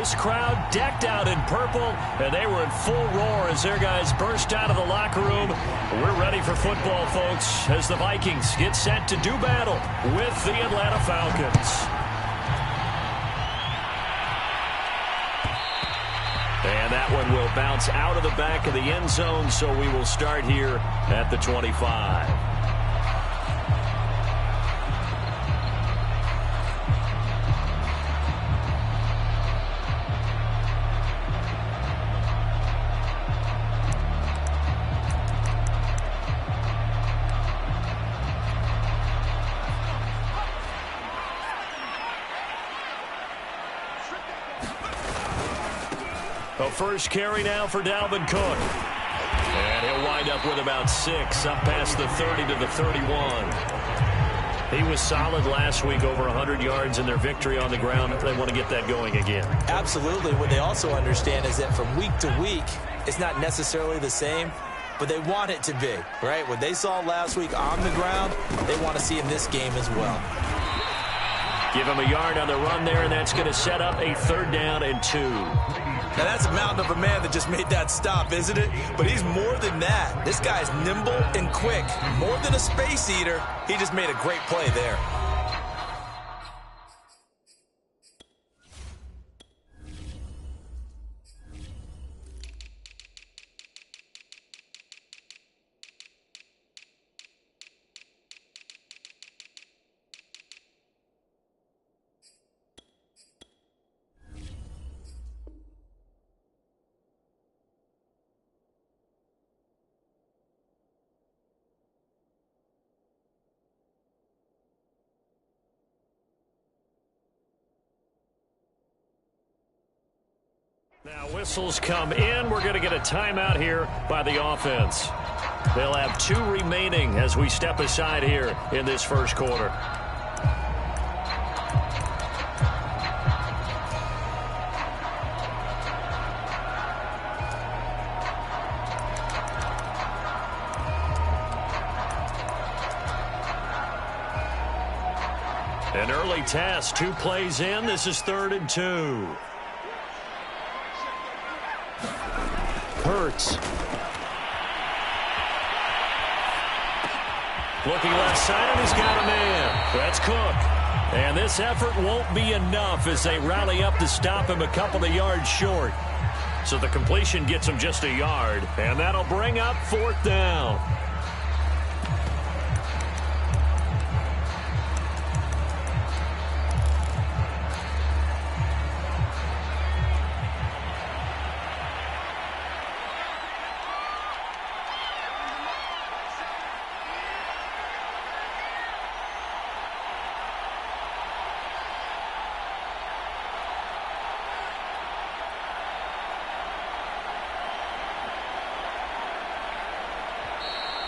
This crowd decked out in purple, and they were in full roar as their guys burst out of the locker room. We're ready for football, folks, as the Vikings get set to do battle with the Atlanta Falcons. And that one will bounce out of the back of the end zone, so we will start here at the 25. A first carry now for Dalvin Cook. And he'll wind up with about 6, up past the 30 to the 31. He was solid last week, over 100 yards in their victory on the ground. They want to get that going again. Absolutely. What they also understand is that from week to week, it's not necessarily the same, but they want it to be, right? What they saw last week on the ground, they want to see in this game as well. Give him a yard on the run there, and that's going to set up a 3rd down and 2. Now, that's a mountain of a man that just made that stop, isn't it? But he's more than that. This guy's nimble and quick. More than a space eater, he just made a great play there. Now whistles come in. We're going to get a timeout here by the offense. They'll have 2 remaining as we step aside here in this first quarter. An early test, 2 plays in. This is 3rd and 2. Hurts. Looking left side, and he's got a man. That's Cook. And this effort won't be enough as they rally up to stop him a couple of yards short. So the completion gets him just a yard, and that'll bring up 4th down.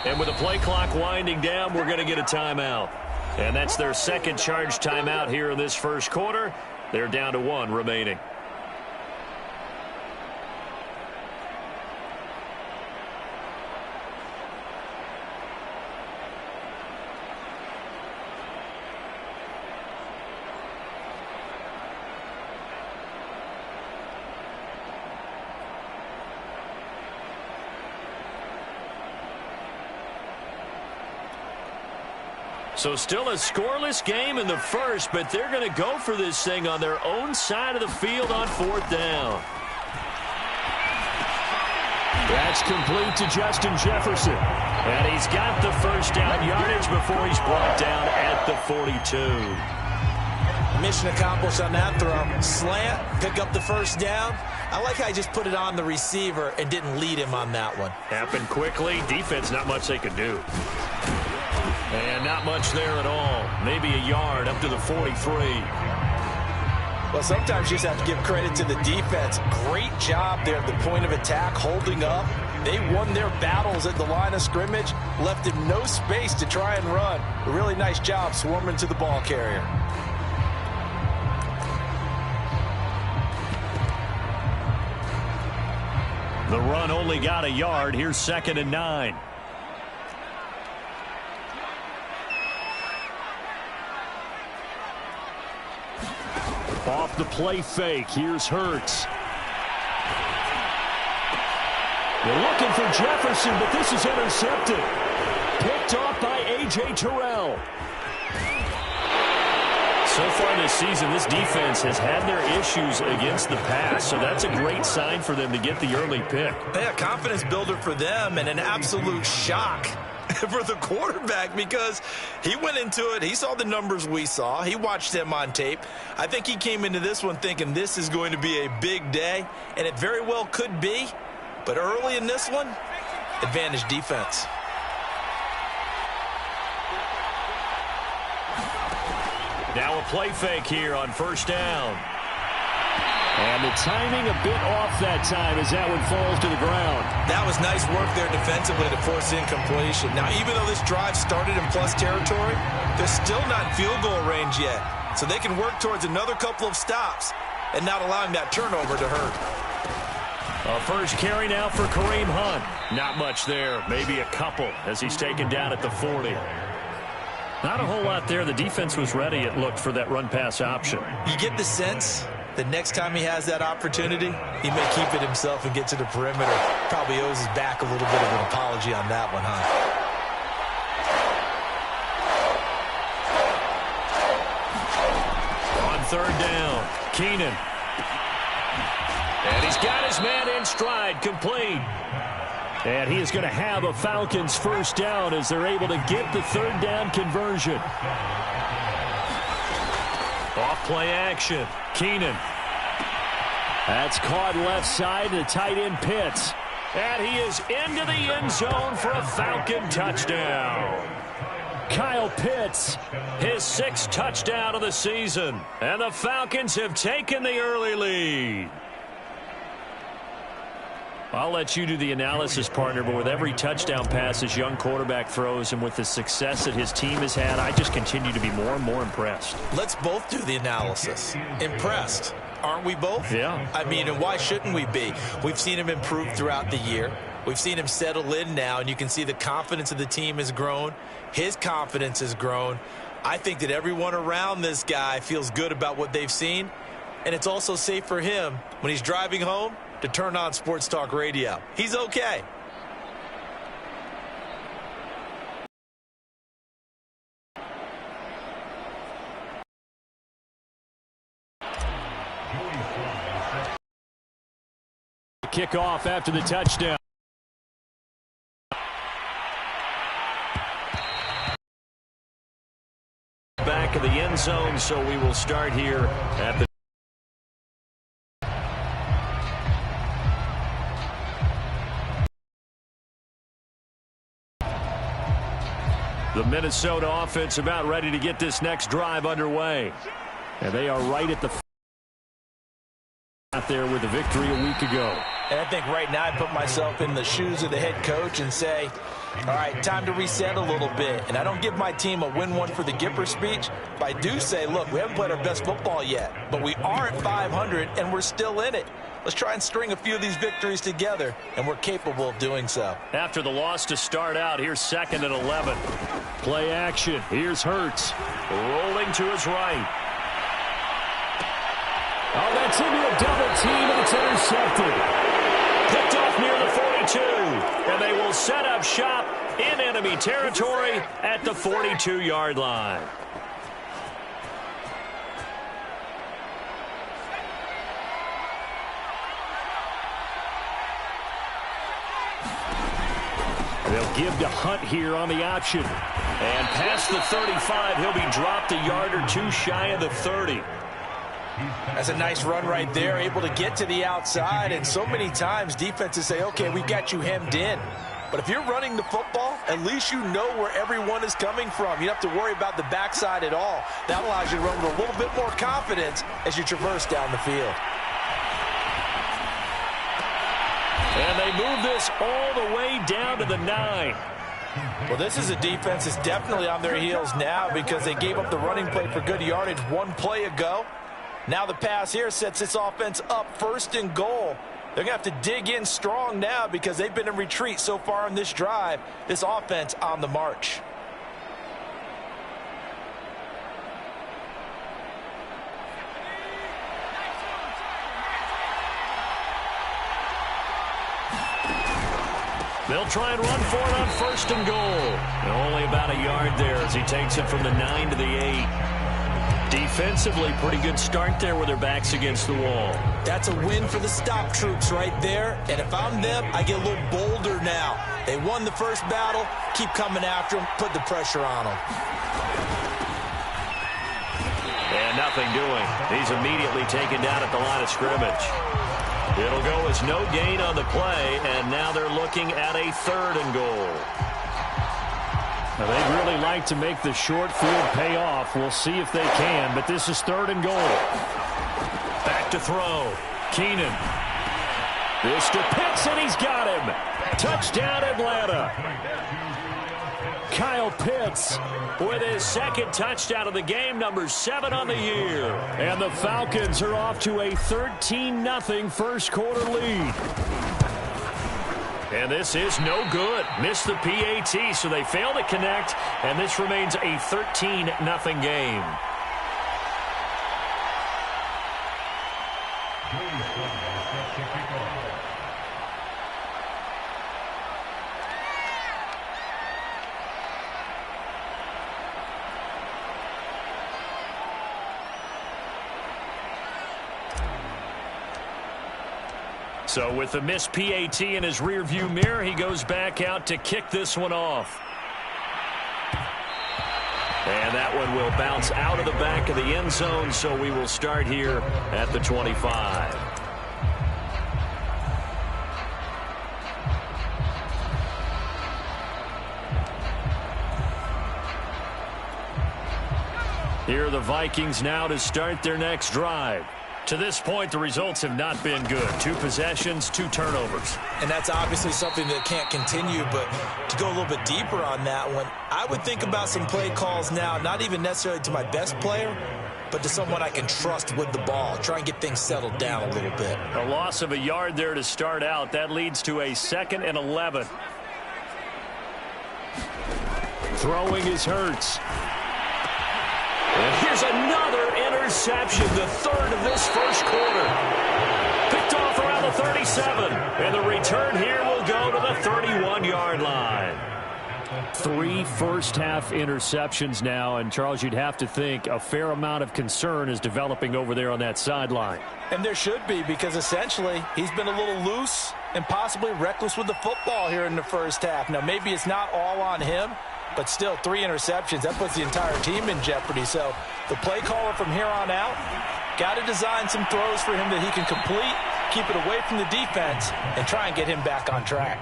And with the play clock winding down, we're going to get a timeout. And that's their 2nd charge timeout here in this first quarter. They're down to 1 remaining. So still a scoreless game in the first, but they're going to go for this thing on their own side of the field on 4th down. That's complete to Justin Jefferson. And he's got the first down yardage before he's brought down at the 42. Mission accomplished on that throw. Slant, pick up the first down. I like how he just put it on the receiver and didn't lead him on that one. Happened quickly. Defense, not much they could do. And not much there at all. Maybe a yard up to the 43. Well, sometimes you just have to give credit to the defense. Great job there at the point of attack, holding up. They won their battles at the line of scrimmage, left him no space to try and run. A really nice job swarming to the ball carrier. The run only got a yard. Here's 2nd and 9. Off the play fake. Here's Hurts. They're looking for Jefferson, but this is intercepted. Picked off by A.J. Terrell. So far this season, this defense has had their issues against the pass, so that's a great sign for them to get the early pick. Yeah, confidence builder for them and an absolute shock for the quarterback because he went into it. He saw the numbers we saw. He watched them on tape. I think he came into this one thinking this is going to be a big day, and it very well could be. But early in this one, advantage defense. Now a play fake here on first down. And the timing a bit off that time as that one falls to the ground. That was nice work there defensively to force incompletion. Now, even though this drive started in plus territory, they're still not in field goal range yet. So they can work towards another couple of stops and not allowing that turnover to hurt. A first carry now for Kareem Hunt. Not much there, maybe a couple as he's taken down at the 40. Not a whole lot there. The defense was ready, it looked, for that run-pass option. You get the sense that next time he has that opportunity, he may keep it himself and get to the perimeter. Probably owes his back a little bit of an apology on that one, huh? On third down, Keenan. And he's got his man in stride, complete. And he is going to have a Falcons first down as they're able to get the third down conversion. Off play action. Keenan. That's caught left side to tight end Pitts. And he is into the end zone for a Falcon touchdown. Kyle Pitts, his 6th touchdown of the season. And the Falcons have taken the early lead. I'll let you do the analysis, partner, but with every touchdown pass his young quarterback throws and with the success that his team has had, I just continue to be more and more impressed. Let's both do the analysis. Impressed. Aren't we both? Yeah. I mean, and why shouldn't we be? We've seen him improve throughout the year. We've seen him settle in now, and you can see the confidence of the team has grown. His confidence has grown. I think that everyone around this guy feels good about what they've seen, and it's also safe for him when he's driving home to turn on Sports Talk Radio. He's okay. Kickoff after the touchdown. Back of the end zone, so we will start here at the Minnesota offense about ready to get this next drive underway. And they are right at the out there with the victory a week ago. And I think right now I put myself in the shoes of the head coach and say, all right, time to reset a little bit. And I don't give my team a win one for the Gipper speech, but I do say, look, we haven't played our best football yet, but we are at 500 and we're still in it. Let's try and string a few of these victories together, and we're capable of doing so. After the loss to start out, here's 2nd and 11. Play action. Here's Hurts. Rolling to his right. Oh, that's into a double team, and it's intercepted. Picked off near the 42. And they will set up shop in enemy territory at the 42-yard line. They'll give to Hunt here on the option. And past the 35, he'll be dropped a yard or two shy of the 30. That's a nice run right there, able to get to the outside. And so many times defenses say, okay, we've got you hemmed in. But if you're running the football, at least you know where everyone is coming from. You don't have to worry about the backside at all. That allows you to run with a little bit more confidence as you traverse down the field. And they move this all the way down to the 9. Well, this is a defense that's definitely on their heels now because they gave up the running play for good yardage one play ago. Now the pass here sets this offense up 1st and goal. They're going to have to dig in strong now because they've been in retreat so far in this drive. This offense on the march. They'll try and run for it on 1st and goal. Only about a yard there as he takes it from the 9 to the 8. Defensively, pretty good start there with their backs against the wall. That's a win for the stop troops right there. And if I'm them, I get a little bolder now. They won the first battle. Keep coming after them. Put the pressure on them. And nothing doing. He's immediately taken down at the line of scrimmage. It'll go as no gain on the play, and now they're looking at a 3rd and goal. Now, they'd really like to make the short field pay off. We'll see if they can, but this is 3rd and goal. Back to throw. Keenan. This to Pitts, and he's got him. Touchdown, Atlanta. Kyle Pitts with his 2nd touchdown of the game, number 7 on the year. And the Falcons are off to a 13-0 first quarter lead. And this is no good. Missed the PAT, so they fail to connect, and this remains a 13-0 game. So with the missed PAT in his rearview mirror, he goes back out to kick this one off. And that one will bounce out of the back of the end zone, so we will start here at the 25. Here are the Vikings now to start their next drive. To this point, the results have not been good. 2 possessions, 2 turnovers. And that's obviously something that can't continue, but to go a little bit deeper on that one, I would think about some play calls now, not even necessarily to my best player, but to someone I can trust with the ball. Try and get things settled down a little bit. A loss of a yard there to start out. That leads to a 2nd and 11. Throwing is Hurts. And here's another interception, the 3rd of this first quarter. Picked off around the 37. And the return here will go to the 31-yard line. 3 first-half interceptions now, and Charles, you'd have to think a fair amount of concern is developing over there on that sideline. And there should be, because essentially he's been a little loose and possibly reckless with the football here in the first half. Now, maybe it's not all on him, but still 3 interceptions. That puts the entire team in jeopardy. So the play caller from here on out got to design some throws for him that he can complete, keep it away from the defense, and try and get him back on track.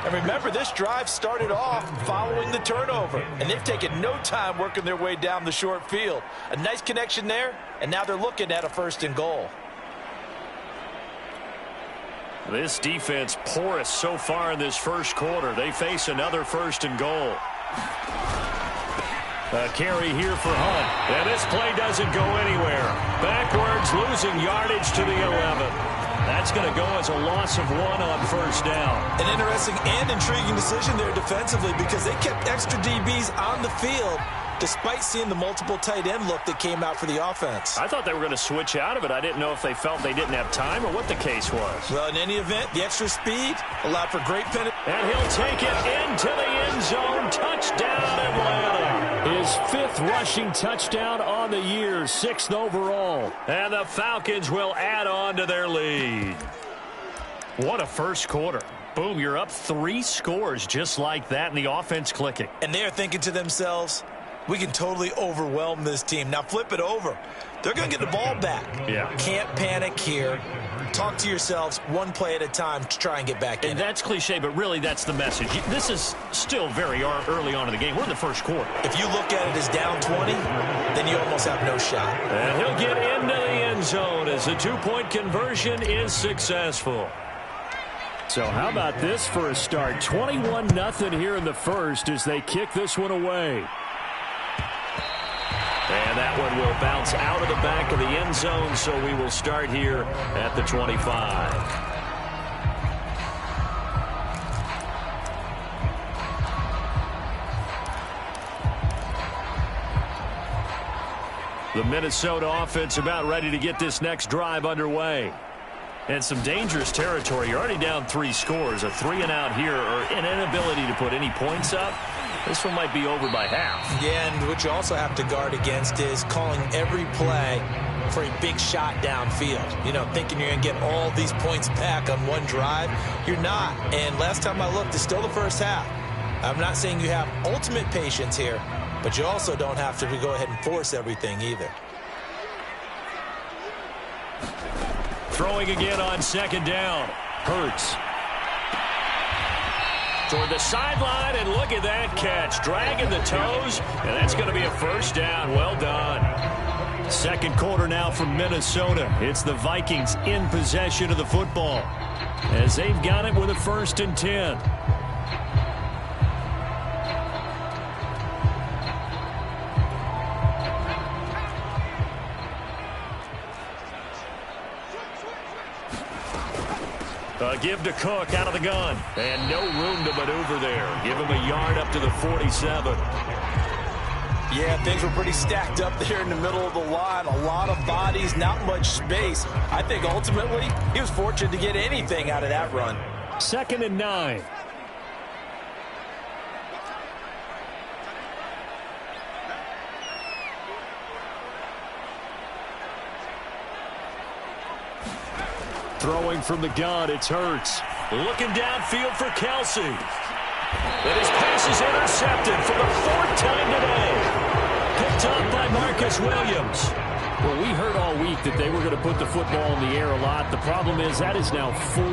And remember, this drive started off following the turnover, and they've taken no time working their way down the short field. A nice connection there, and now they're looking at a 1st and goal. This defense porous so far in this first quarter. They face another 1st and goal. A carry here for Hunt. And this play doesn't go anywhere. Backwards, losing yardage to the 11. That's going to go as a loss of 1 on 1st down. An interesting and intriguing decision there defensively, because they kept extra DBs on the field despite seeing the multiple tight end look that came out for the offense. I thought they were going to switch out of it. I didn't know if they felt they didn't have time or what the case was. Well, in any event, the extra speed allowed for great penalty. And he'll take it into the end zone. Touchdown, Atlanta. His 5th rushing touchdown on the year, 6th overall. And the Falcons will add on to their lead. What a first quarter. Boom, you're up 3 scores just like that, and the offense clicking. And they're thinking to themselves, we can totally overwhelm this team. Now flip it over. They're going to get the ball back. Yeah. Can't panic here. Talk to yourselves one play at a time to try and get back in. And that's cliche, but really that's the message. This is still very early on in the game. We're in the first quarter. If you look at it as down 20, then you almost have no shot. And he'll get into the end zone as the 2-point conversion is successful. So how about this for a start? 21-0 here in the first as they kick this one away. And that one will bounce out of the back of the end zone, so we will start here at the 25. The Minnesota offense about ready to get this next drive underway. And some dangerous territory. You're already down 3 scores. A 3-and-out here, or an inability to put any points up. This one might be over by half. Yeah, and what you also have to guard against is calling every play for a big shot downfield. You know, thinking you're going to get all these points back on one drive. You're not. And last time I looked, it's still the first half. I'm not saying you have ultimate patience here, but you also don't have to go ahead and force everything either. Throwing again on 2nd down. Hurts. Toward the sideline, and look at that catch. Dragging the toes, and that's going to be a 1st down. Well done. 2nd quarter now from Minnesota. It's the Vikings in possession of the football as they've got it with a 1st and 10. Give to Cook out of the gun. And no room to maneuver there. Give him a yard up to the 47. Yeah, things were pretty stacked up there in the middle of the line. A lot of bodies, not much space. I think ultimately he was fortunate to get anything out of that run. 2nd and 9. Throwing from the gun, it's Hurts. Looking downfield for Kelsey. And his pass is intercepted for the 4th time today. Picked up by Marcus Williams. Well, we heard all week that they were going to put the football in the air a lot. The problem is that is now 4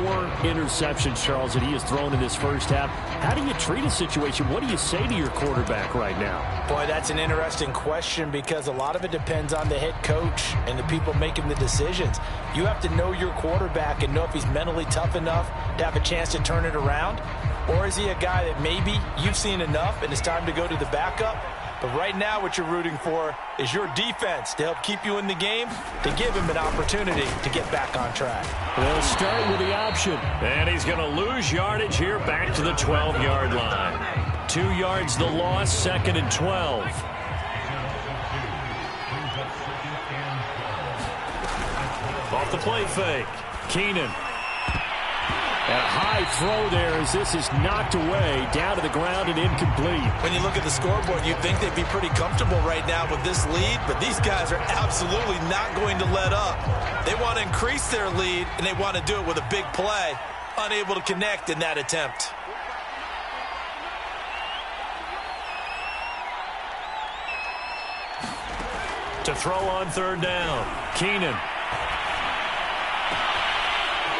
interceptions, Charles, that he has thrown in this first half. How do you treat a situation? What do you say to your quarterback right now? Boy, that's an interesting question because a lot of it depends on the head coach and the people making the decisions. You have to know your quarterback and know if he's mentally tough enough to have a chance to turn it around. Or is he a guy that maybe you've seen enough and it's time to go to the backup? But right now what you're rooting for is your defense to help keep you in the game, to give him an opportunity to get back on track. They'll start with the option. And he's going to lose yardage here back to the 12-yard line. 2 yards the loss, 2nd and 12. Off the play fake. Keenan. And a high throw there as this is knocked away, down to the ground and incomplete. When you look at the scoreboard, you'd think they'd be pretty comfortable right now with this lead, but these guys are absolutely not going to let up. They want to increase their lead, and they want to do it with a big play. Unable to connect in that attempt. To throw on 3rd down, Keenan.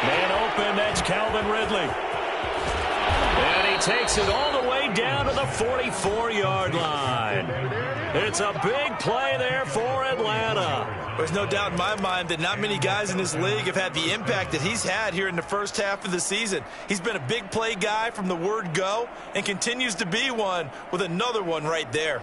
Man open, that's Calvin Ridley. And he takes it all the way down to the 44-yard line. It's a big play there for Atlanta. There's no doubt in my mind that not many guys in this league have had the impact that he's had here in the first half of the season. He's been a big play guy from the word go and continues to be one with another one right there.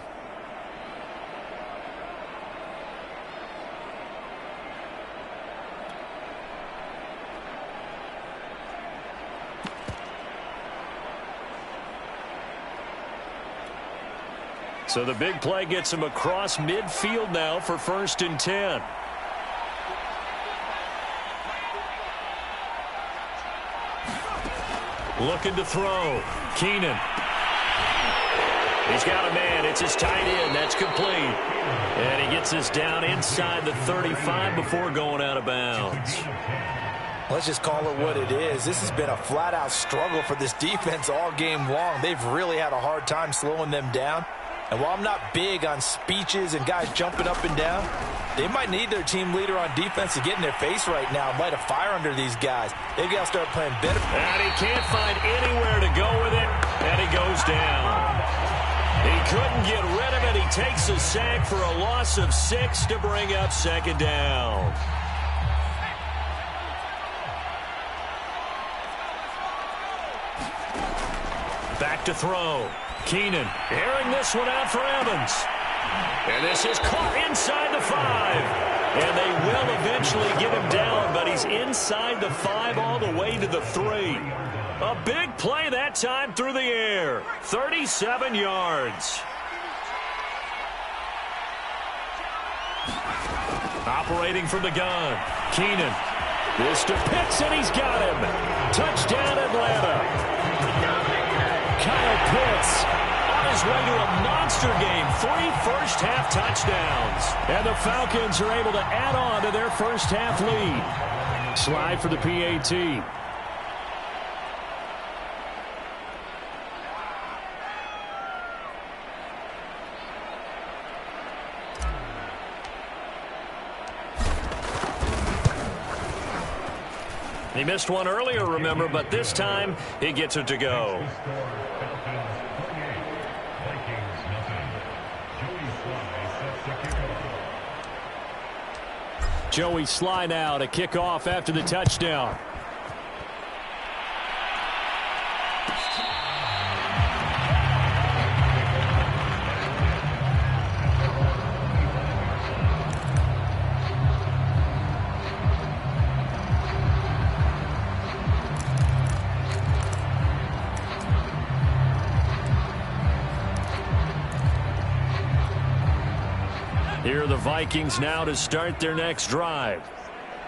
So the big play gets him across midfield now for 1st and 10. Looking to throw. Keenan. He's got a man. It's his tight end. That's complete. And he gets this down inside the 35 before going out of bounds. Let's just call it what it is. This has been a flat-out struggle for this defense all game long. They've really had a hard time slowing them down. And while I'm not big on speeches and guys jumping up and down, they might need their team leader on defense to get in their face right now and light a fire under these guys. They've got to start playing better. And he can't find anywhere to go with it, and he goes down. He couldn't get rid of it. He takes a sack for a loss of 6 to bring up 2nd down. Back to throw. Keenan airing this one out for Evans. And this is caught inside the 5. And they will eventually get him down, but he's inside the 5 all the way to the 3. A big play that time through the air. 37 yards. Operating from the gun. Keenan. This to Pitts, and he's got him. Touchdown, Atlanta. Kyle Pitts on his way to a monster game. 3 first-half touchdowns. And the Falcons are able to add on to their first-half lead. Slide for the PAT. He missed one earlier, remember, but this time he gets it to go. Joey Sly now to kick off after the touchdown. Here are the Vikings now to start their next drive.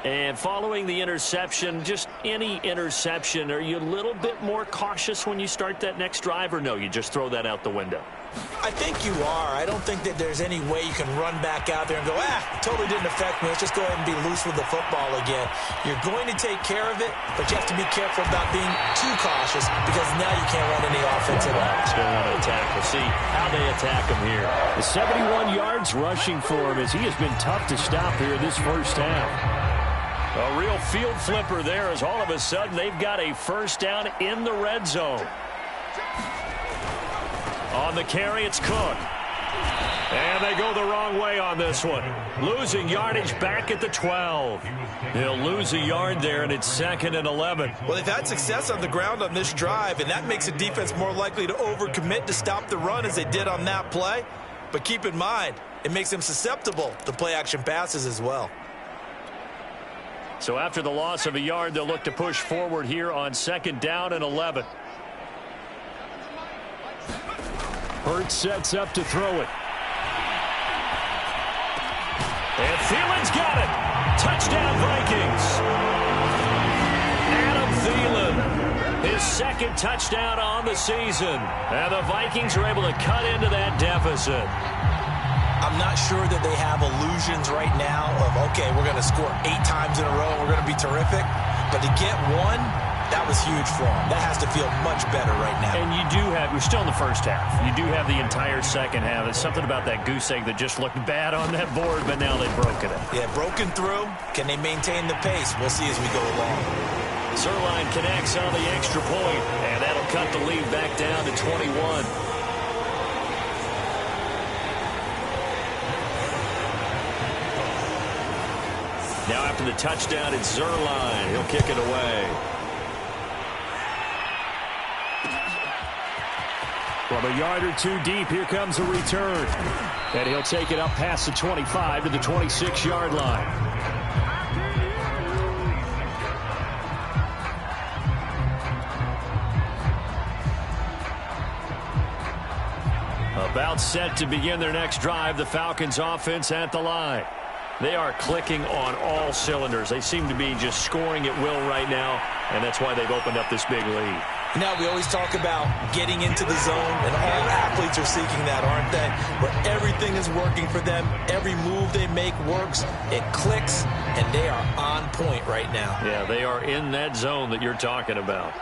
And following the interception, just any interception, are you a little bit more cautious when you start that next drive, or no, you just throw that out the window? I think you are. I don't think that there's any way you can run back out there and go, totally didn't affect me. Let's just go ahead and be loose with the football again. You're going to take care of it, but you have to be careful about being too cautious because now you can't run any offense at all. Let's go on to attack. We'll see how they attack him here. The 71 yards rushing for him as he has been tough to stop here this first half. A real field flipper there as all of a sudden they've got a first down in the red zone. On the carry, it's Cook. And they go the wrong way on this one. Losing yardage back at the 12. He'll lose a yard there, and it's 2nd and 11. Well, they've had success on the ground on this drive, and that makes a defense more likely to overcommit to stop the run as they did on that play. But keep in mind, it makes them susceptible to play-action passes as well. So after the loss of a yard, they'll look to push forward here on 2nd down and 11. Hurts sets up to throw it. And Thielen's got it. Touchdown, Vikings. Adam Thielen, his 2nd touchdown on the season. And the Vikings are able to cut into that deficit. I'm not sure that they have illusions right now of, okay, we're going to score 8 times in a row and we're going to be terrific. But to get one, that was huge for them. That has to feel much better right now. And you do have, you're still in the first half. You do have the entire second half. It's something about that goose egg that just looked bad on that board, but now they've broken it. Yeah, broken through. Can they maintain the pace? We'll see as we go along. Zerline connects on the extra point, and that'll cut the lead back down to 21. Now after the touchdown, it's Zerline. He'll kick it away. From a yard or two deep, here comes a return. And he'll take it up past the 25 to the 26-yard line. About set to begin their next drive, the Falcons offense at the line. They are clicking on all cylinders. They seem to be just scoring at will right now, and that's why they've opened up this big lead. You know, we always talk about getting into the zone, and all athletes are seeking that, aren't they? Where everything is working for them. Every move they make works. It clicks, and they are on point right now. Yeah, they are in that zone that you're talking about.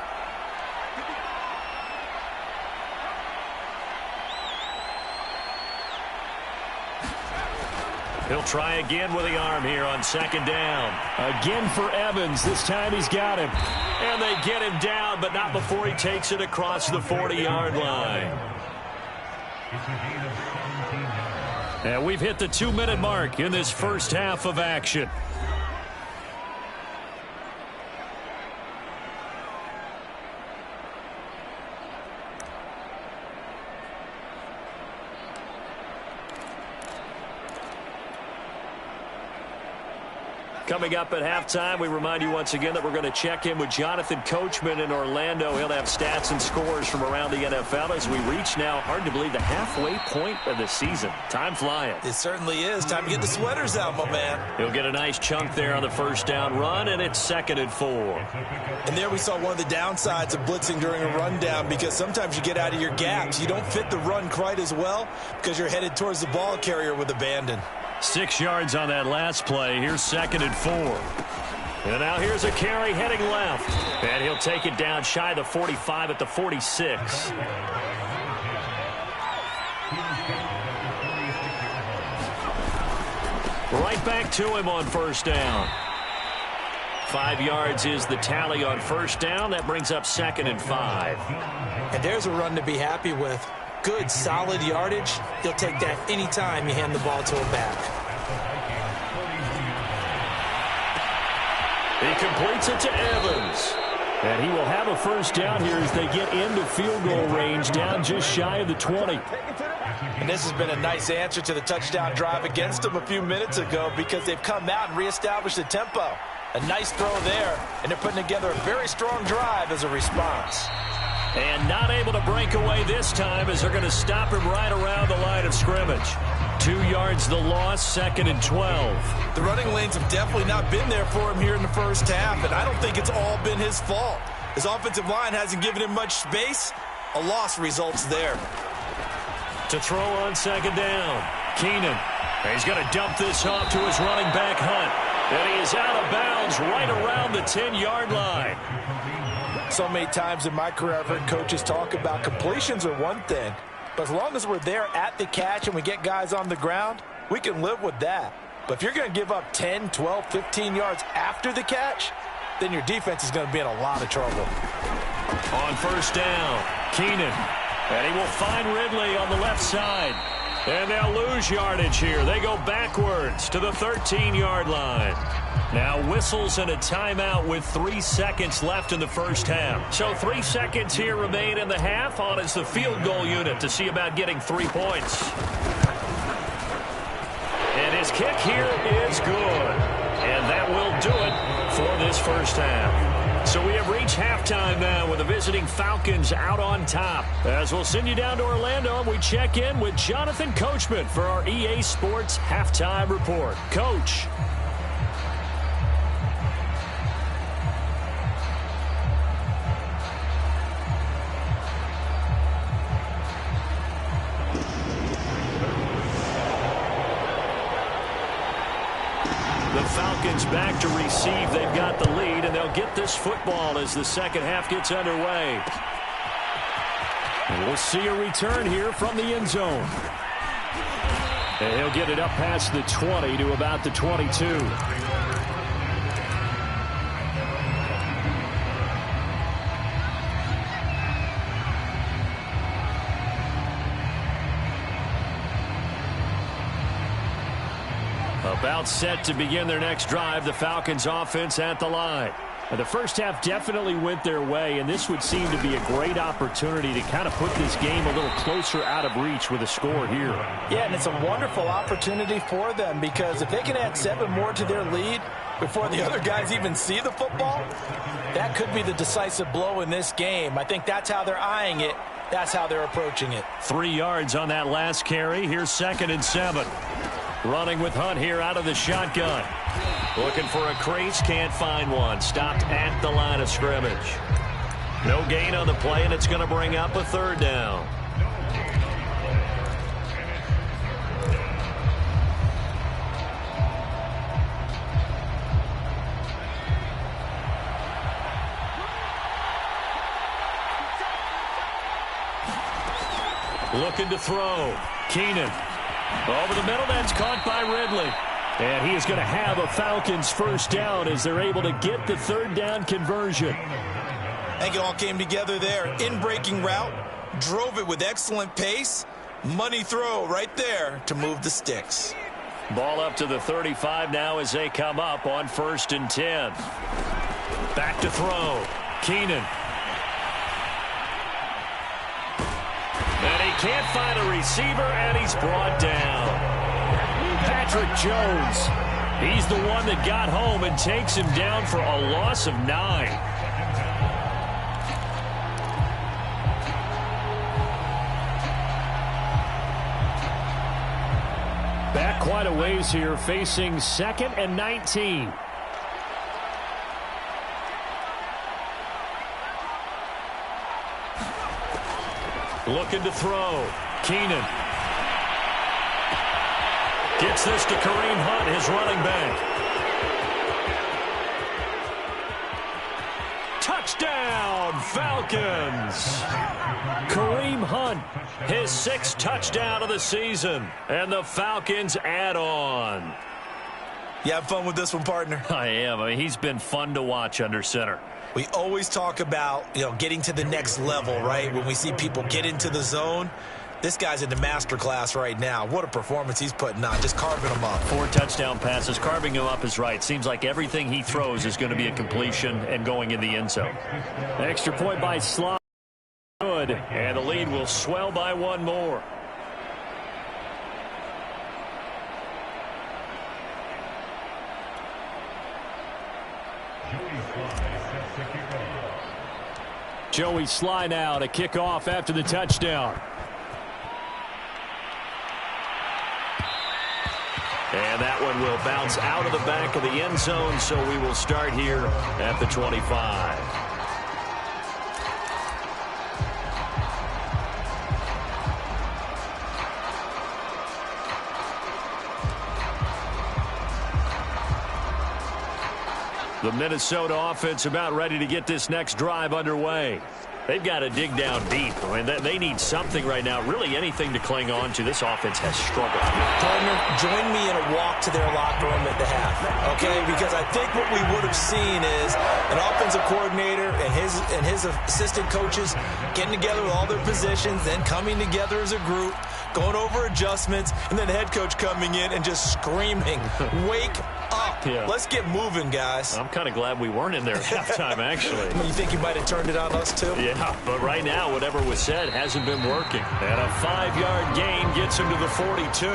He'll try again with the arm here on 2nd down. Again for Evans. This time he's got him. And they get him down, but not before he takes it across the 40-yard line. And we've hit the 2-minute mark in this first half of action. Coming up at halftime, we remind you once again that we're going to check in with Jonathan Coachman in Orlando. He'll have stats and scores from around the NFL as we reach now, hard to believe, the halfway point of the season. Time flying. It certainly is. Time to get the sweaters out, my man. He'll get a nice chunk there on the first down run, and it's 2nd and 4. And there we saw one of the downsides of blitzing during a rundown, because sometimes you get out of your gaps. You don't fit the run quite as well because you're headed towards the ball carrier with abandon. 6 yards on that last play. Here's 2nd and 4. And now here's a carry heading left. And he'll take it down shy of the 45 at the 46. Right back to him on first down. 5 yards is the tally on first down. That brings up 2nd and 5. And there's a run to be happy with. Good, solid yardage. He'll take that anytime you hand the ball to a back. He completes it to Evans. And he will have a first down here as they get into field goal range, down just shy of the 20. And this has been a nice answer to the touchdown drive against them a few minutes ago, because they've come out and reestablished the tempo. A nice throw there, and they're putting together a very strong drive as a response. And not able to break away this time as they're going to stop him right around the line of scrimmage. 2 yards the loss, 2nd and 12. The running lanes have definitely not been there for him here in the first half, and I don't think it's all been his fault. His offensive line hasn't given him much space. A loss results there. To throw on 2nd down, Keenan. He's going to dump this off to his running back, Hunt. And he is out of bounds right around the 10-yard line. So many times in my career, I've heard coaches talk about completions are one thing, but as long as we're there at the catch and we get guys on the ground, we can live with that. But if you're going to give up 10, 12, 15 yards after the catch, then your defense is going to be in a lot of trouble. On first down, Keenan. And he will find Ridley on the left side. And they'll lose yardage here. They go backwards to the 13-yard line. Now whistles and a timeout with 3 seconds left in the first half. So 3 seconds here remain in the half. On is the field goal unit to see about getting 3 points. And his kick here is good. And that will do it for this first half. So we have reached halftime now with the visiting Falcons out on top. As we'll send you down to Orlando, and we check in with Jonathan Coachman for our EA Sports Halftime Report. Coach. Falcons back to receive. They've got the lead, and they'll get this football as the second half gets underway. And we'll see a return here from the end zone. And he'll get it up past the 20 to about the 22. About set to begin their next drive, the Falcons offense at the line. And the first half definitely went their way, and this would seem to be a great opportunity to kind of put this game a little closer out of reach with a score here. Yeah, and it's a wonderful opportunity for them, because if they can add 7 more to their lead before the other guys even see the football, that could be the decisive blow in this game. I think that's how they're eyeing it. That's how they're approaching it. 3 yards on that last carry. Here's 2nd and 7. Running with Hunt here out of the shotgun. Looking for a crease, can't find one. Stopped at the line of scrimmage. No gain on the play, and it's going to bring up a 3rd down. Looking to throw. Keenan. Over the middle, that's caught by Ridley. And he is going to have a Falcons first down as they're able to get the 3rd down conversion. I think it all came together there. In-breaking route, drove it with excellent pace. Money throw right there to move the sticks. Ball up to the 35 now as they come up on 1st and 10. Back to throw. Keenan. And he can't find a receiver, and he's brought down. Patrick Jones He's the one that got home and takes him down for a loss of 9. Back quite a ways here, facing 2nd and 19. Looking to throw. Keenan. Gets this to Kareem Hunt, his running back. Touchdown, Falcons! Kareem Hunt, his 6th touchdown of the season. And the Falcons add on. You have fun with this one, partner? I am. I mean, he's been fun to watch under center. We always talk about, getting to the next level, right? When we see people get into the zone, this guy's in the master class right now. What a performance he's putting on, just carving them up. 4 touchdown passes. Carving him up is right. Seems like everything he throws is going to be a completion and going in the end zone. Extra point by Slot. Good. And the lead will swell by 1 more. Joey Sly now to kick off after the touchdown. And that one will bounce out of the back of the end zone, so we will start here at the 25. The Minnesota offense about ready to get this next drive underway. They've got to dig down deep. I mean, they need something right now, really anything to cling on to. This offense has struggled. Partner, join me in a walk to their locker room at the half, okay? Because I think what we would have seen is an offensive coordinator and his assistant coaches getting together with all their positions, then coming together as a group, going over adjustments, and then the head coach coming in and just screaming, wake up. Yeah. Let's get moving, guys. I'm kind of glad we weren't in there at halftime, actually. You think you might have turned it on us, too? Yeah, but right now, whatever was said hasn't been working. And a 5-yard gain gets him to the 42.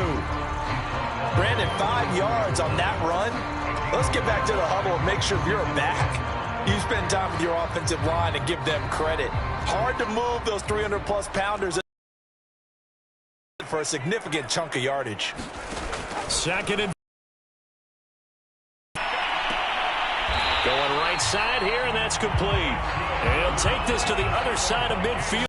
Brandon, 5 yards on that run. Let's get back to the huddle and make sure you're back. You spend time with your offensive line and give them credit. Hard to move those 300-plus pounders for a significant chunk of yardage. 2nd and going right side here, and that's complete. And he'll take this to the other side of midfield.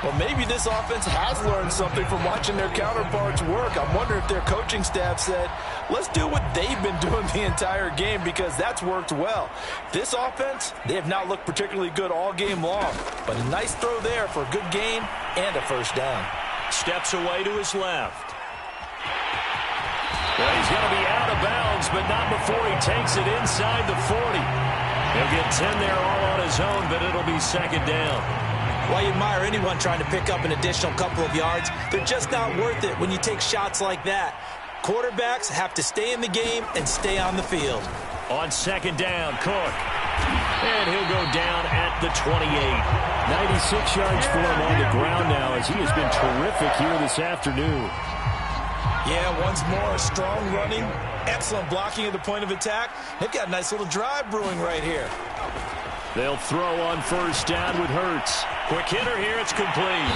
Well, maybe this offense has learned something from watching their counterparts work. I'm wondering if their coaching staff said, let's do what they've been doing the entire game, because that's worked well. This offense, they have not looked particularly good all game long, but a nice throw there for a good gain and a first down. Steps away to his left. Well, he's going to be out of bounds, but not before he takes it inside the 40. He'll get 10 there all on his own, but it'll be 2nd down. Well, you admire anyone trying to pick up an additional couple of yards. They're just not worth it when you take shots like that. Quarterbacks have to stay in the game and stay on the field. On 2nd down, Cook. And he'll go down at the 28. 96 yards for him on the ground now, as he has been terrific here this afternoon. Yeah, once more, strong running, excellent blocking at the point of attack. They've got a nice little drive brewing right here. They'll throw on 1st down with Hurts. Quick hitter here, it's complete.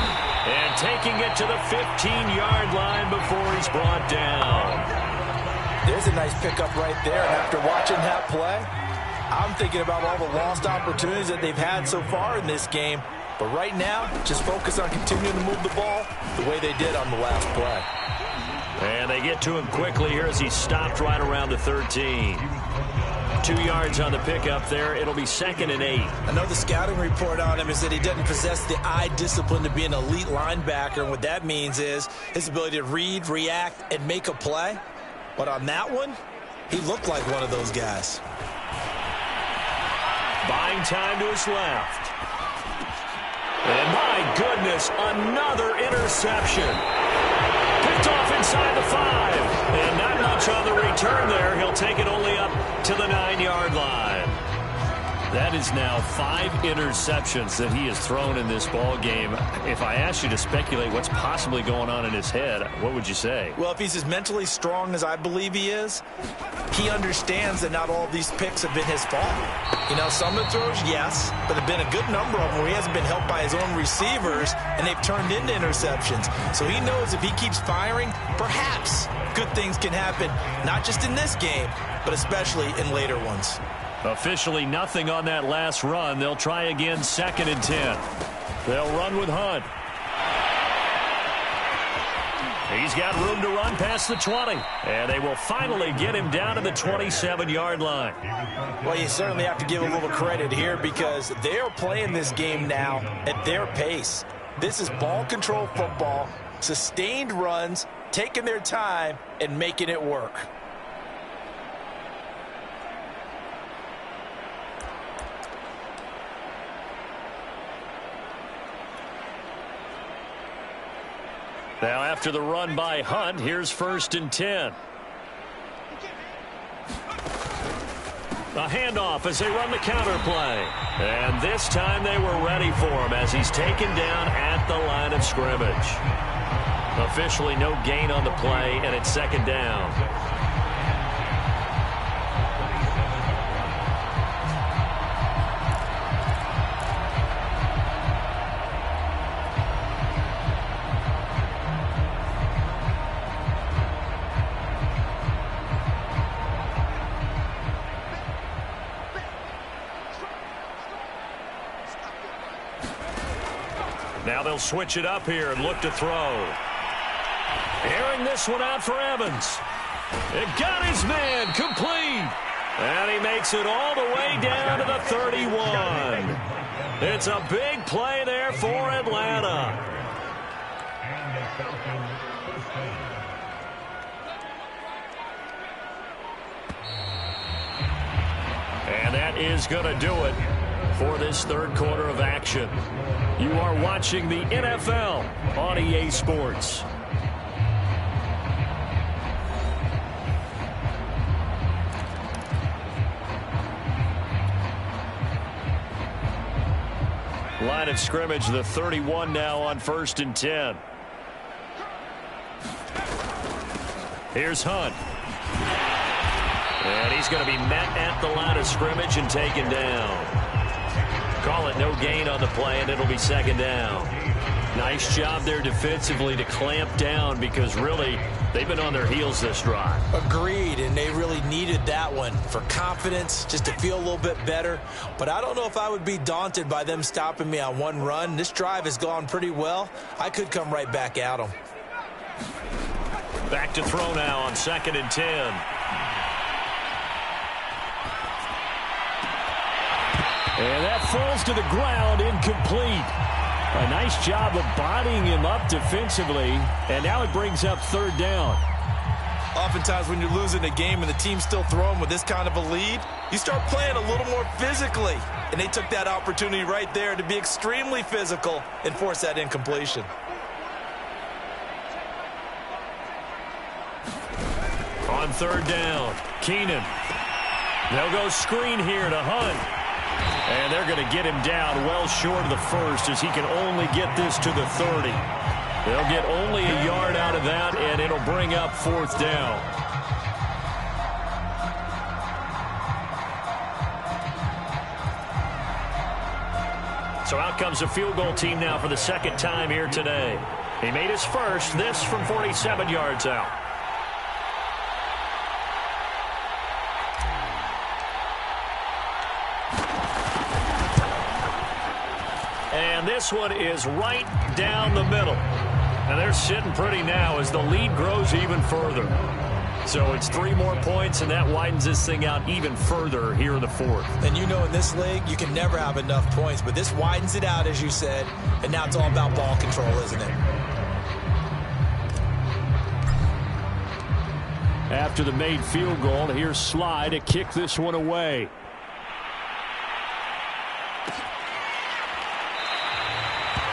And taking it to the 15-yard line before he's brought down. There's a nice pickup right there. And after watching that play, I'm thinking about all the lost opportunities that they've had so far in this game. But right now, just focus on continuing to move the ball the way they did on the last play. And they get to him quickly here as he stopped right around the 13. 2 yards on the pickup there. It'll be 2nd and 8. I know the scouting report on him is that he doesn't possess the eye discipline to be an elite linebacker. And what that means is his ability to read, react, and make a play. But on that one, he looked like one of those guys. Buying time to his left. And my goodness, another interception. Picked off inside the 5. And not much on the return there. He'll take it only up to the 9-yard line. That is now 5 interceptions that he has thrown in this ball game. If I asked you to speculate what's possibly going on in his head, what would you say? Well, if he's as mentally strong as I believe he is, he understands that not all of these picks have been his fault. You know, some of the throws, yes, but there have been a good number of them where he hasn't been helped by his own receivers, and they've turned into interceptions. So he knows if he keeps firing, perhaps good things can happen, not just in this game, but especially in later ones. Officially nothing on that last run. They'll try again, 2nd and 10. They'll run with Hunt. He's got room to run past the 20. And they will finally get him down to the 27-yard line. Well, you certainly have to give a little credit here because they are playing this game now at their pace. This is ball control football, sustained runs, taking their time, and making it work. Now after the run by Hunt, here's 1st and 10. A handoff as they run the counter play. And this time they were ready for him as he's taken down at the line of scrimmage. Officially no gain on the play, and it's 2nd down. Now they'll switch it up here and look to throw. Airing this one out for Evans. It got his man complete. And he makes it all the way down to the 31. It's a big play there for Atlanta. And that is going to do it for this 3rd quarter of action. You are watching the NFL on EA Sports. Line of scrimmage, the 31 now on 1st and 10. Here's Hunt. And he's going to be met at the line of scrimmage and taken down. Call it no gain on the play, and it'll be 2nd down. Nice job there defensively to clamp down because really they've been on their heels this drive. Agreed, and they really needed that one for confidence, just to feel a little bit better. But I don't know if I would be daunted by them stopping me on one run. This drive has gone pretty well. I could come right back at them. Back to throw now on 2nd and 10. And that falls to the ground, incomplete. A nice job of bodying him up defensively, and now it brings up 3rd down. Oftentimes when you're losing a game and the team's still throwing with this kind of a lead, you start playing a little more physically. And they took that opportunity right there to be extremely physical and force that incompletion. On 3rd down, Keenan. They'll go screen here to Hunt. And they're going to get him down well short of the 1st as he can only get this to the 30. They'll get only a yard out of that, and it'll bring up 4th down. So out comes the field goal team now for the 2nd time here today. He made his first, this from 47 yards out. And this one is right down the middle. And they're sitting pretty now as the lead grows even further. So it's 3 more points, and that widens this thing out even further here in the 4th. And you know in this league, you can never have enough points. But this widens it out, as you said. And now it's all about ball control, isn't it? After the made field goal, here's Sly to kick this one away.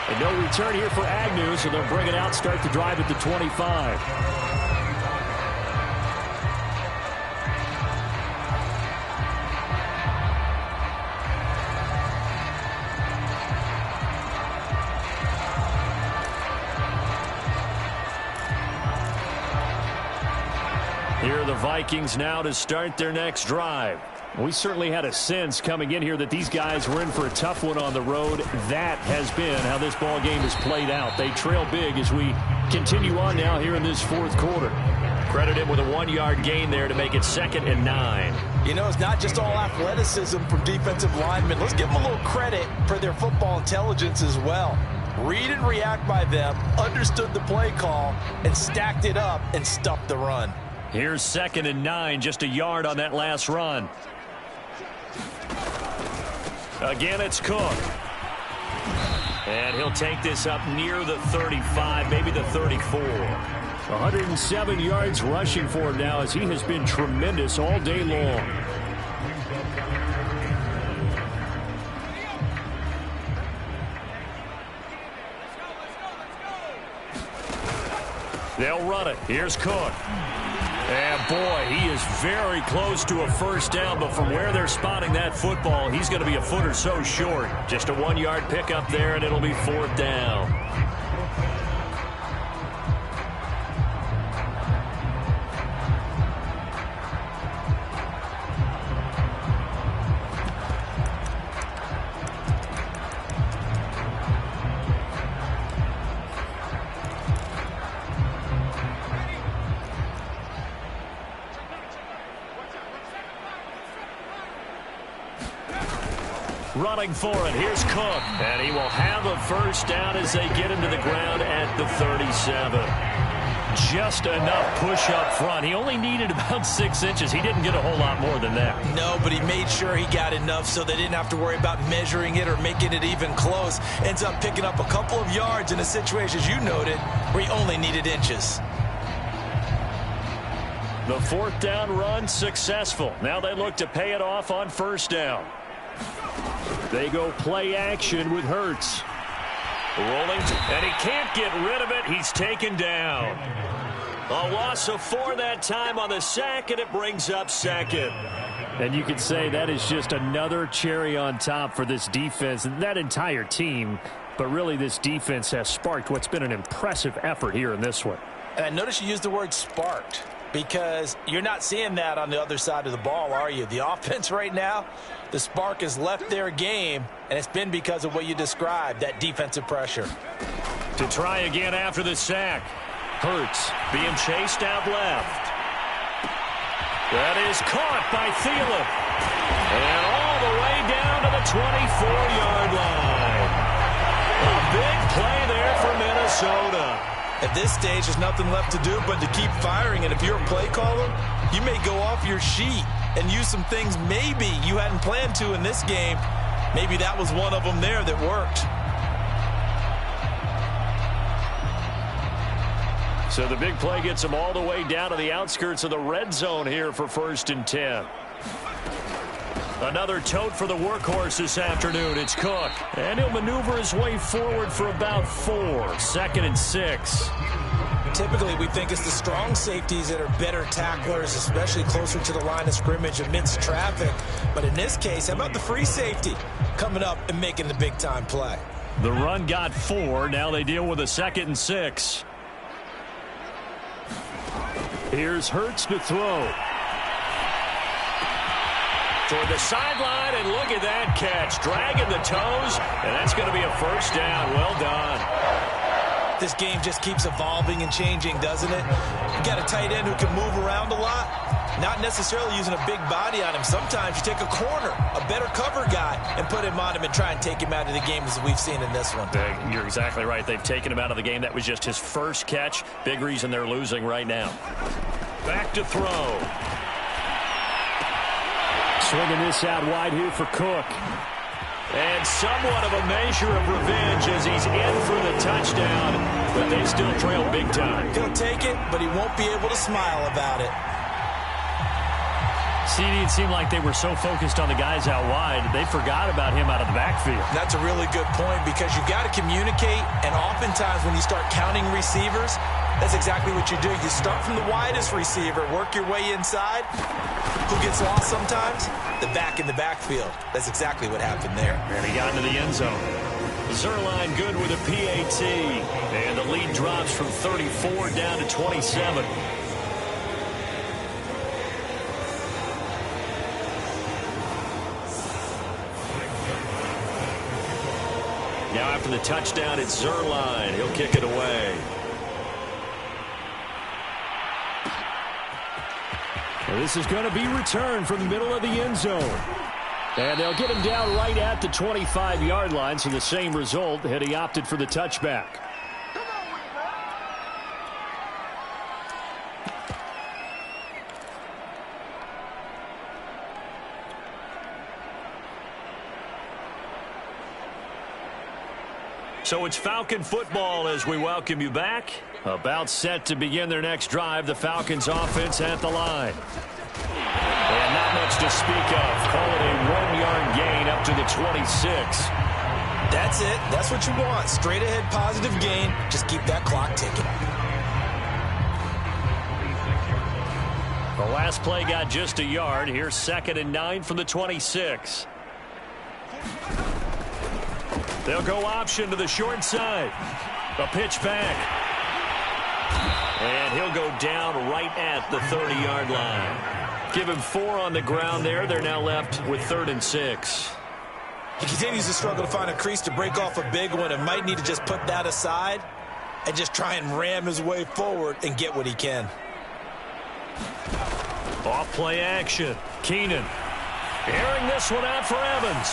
And no return here for Agnew, so they'll bring it out, start the drive at the 25. Vikings now to start their next drive. We certainly had a sense coming in here that these guys were in for a tough one on the road. That has been how this ball game has played out. They trail big as we continue on now here in this fourth quarter. Credited with a 1-yard gain there to make it 2nd and 9. You know, it's not just all athleticism from defensive linemen. Let's give them a little credit for their football intelligence as well. Read and react by them, understood the play call, and stacked it up and stuffed the run. Here's 2nd and 9, just a yard on that last run. Again, it's Cook. And he'll take this up near the 35, maybe the 34. 107 yards rushing for him now as he has been tremendous all day long. They'll run it. Here's Cook. And, boy, he is very close to a first down, but from where they're spotting that football, he's going to be a foot or so short. Just a 1-yard pickup there, and it'll be 4th down. Running for it. Here's Cook. And he will have a first down as they get him to the ground at the 37. Just enough push up front. He only needed about 6 inches. He didn't get a whole lot more than that. No, but he made sure he got enough so they didn't have to worry about measuring it or making it even close. Ends up picking up a couple of yards in a situation, as you noted, where he only needed inches. The 4th down run successful. Now they look to pay it off on first down. They go play action with Hurts. Rolling, and he can't get rid of it. He's taken down. A loss of 4 that time on the sack, and it brings up 2nd. And you could say that is just another cherry on top for this defense and that entire team. But really, this defense has sparked what's been an impressive effort here in this one. And I notice you used the word sparked, because you're not seeing that on the other side of the ball, are you? The offense right now, the spark has left their game, and it's been because of what you described, that defensive pressure. To try again after the sack. Hurts being chased out left. That is caught by Thielen. And all the way down to the 24-yard line. A big play there for Minnesota. At this stage, there's nothing left to do but to keep firing. And if you're a play caller, you may go off your sheet and use some things maybe you hadn't planned to in this game. Maybe that was one of them there that worked. So the big play gets them all the way down to the outskirts of the red zone here for 1st and 10. Another tote for the workhorse this afternoon. It's Cook. And he'll maneuver his way forward for about 4. 2nd and 6. Typically, we think it's the strong safeties that are better tacklers, especially closer to the line of scrimmage amidst traffic. But in this case, how about the free safety coming up and making the big-time play? The run got 4. Now they deal with a 2nd and 6. Here's Hurts to throw. Toward the sideline, and look at that catch. Dragging the toes, and that's going to be a first down. Well done. This game just keeps evolving and changing, doesn't it? You got a tight end who can move around a lot, not necessarily using a big body on him. Sometimes you take a corner, a better cover guy, and put him on him and try and take him out of the game, as we've seen in this one. You're exactly right. They've taken him out of the game. That was just his first catch. Big reason they're losing right now. Back to throw. Swinging this out wide here for Cook. And somewhat of a measure of revenge as he's in for the touchdown, but they still trail big time. He'll take it, but he won't be able to smile about it. CD, it seemed like they were so focused on the guys out wide, they forgot about him out of the backfield. That's a really good point, because you've got to communicate, and oftentimes when you start counting receivers, that's exactly what you do. You start from the widest receiver, work your way inside. Who gets lost sometimes? The back in the backfield. That's exactly what happened there. And he got into the end zone. Zerline good with a PAT. And the lead drops from 34 down to 27. Now after the touchdown, it's Zerline. He'll kick it away. Well, this is going to be returned from the middle of the end zone. And they'll get him down right at the 25-yard line, so the same result had he opted for the touchback. So it's Falcon football as we welcome you back. About set to begin their next drive, the Falcons offense at the line. And not much to speak of. Call it a 1-yard gain up to the 26. That's it. That's what you want. Straight ahead positive gain. Just keep that clock ticking. The last play got just a yard. Here's 2nd and 9 from the 26. They'll go option to the short side. A pitch back. And he'll go down right at the 30-yard line. Give him 4 on the ground there. They're now left with 3rd and 6. He continues to struggle to find a crease to break off a big one and might need to just put that aside and just try and ram his way forward and get what he can. Off play action. Keenan airing this one out for Evans.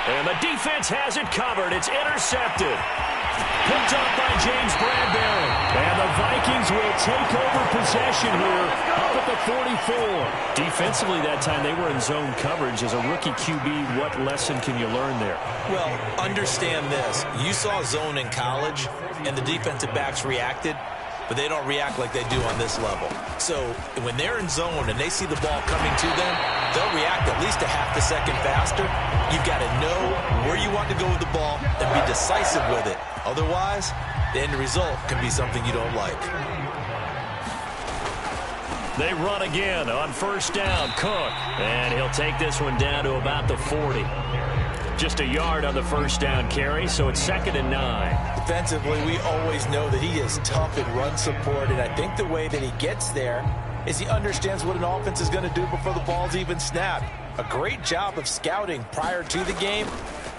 And the defense has it covered. It's intercepted. Picked up by James Bradbury. And the Vikings will take over possession here up at the 44. Defensively that time, they were in zone coverage. As a rookie QB, what lesson can you learn there? Well, understand this. You saw zone in college, and the defensive backs reacted, but they don't react like they do on this level. So when they're in zone and they see the ball coming to them, they'll react at least a half a second faster. You've got to know where you want to go with the ball and be decisive with it. Otherwise, the end result can be something you don't like. They run again on 1st down. Cook. And he'll take this one down to about the 40. Just a yard on the 1st down carry, so it's 2nd and 9. Defensively, we always know that he is tough in run support, and I think the way that he gets there is he understands what an offense is going to do before the ball's even snapped. A great job of scouting prior to the game,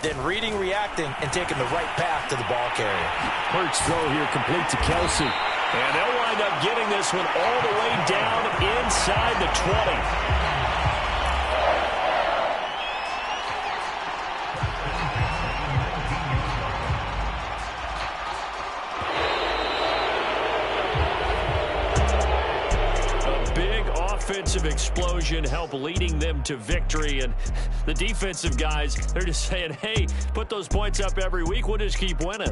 then reading, reacting, and taking the right path to the ball carrier. Hurts throw here complete to Kelsey. And they'll wind up getting this one all the way down inside the 20. Offensive explosion help leading them to victory, and the defensive guys, they're just saying, hey, put those points up every week, we'll just keep winning.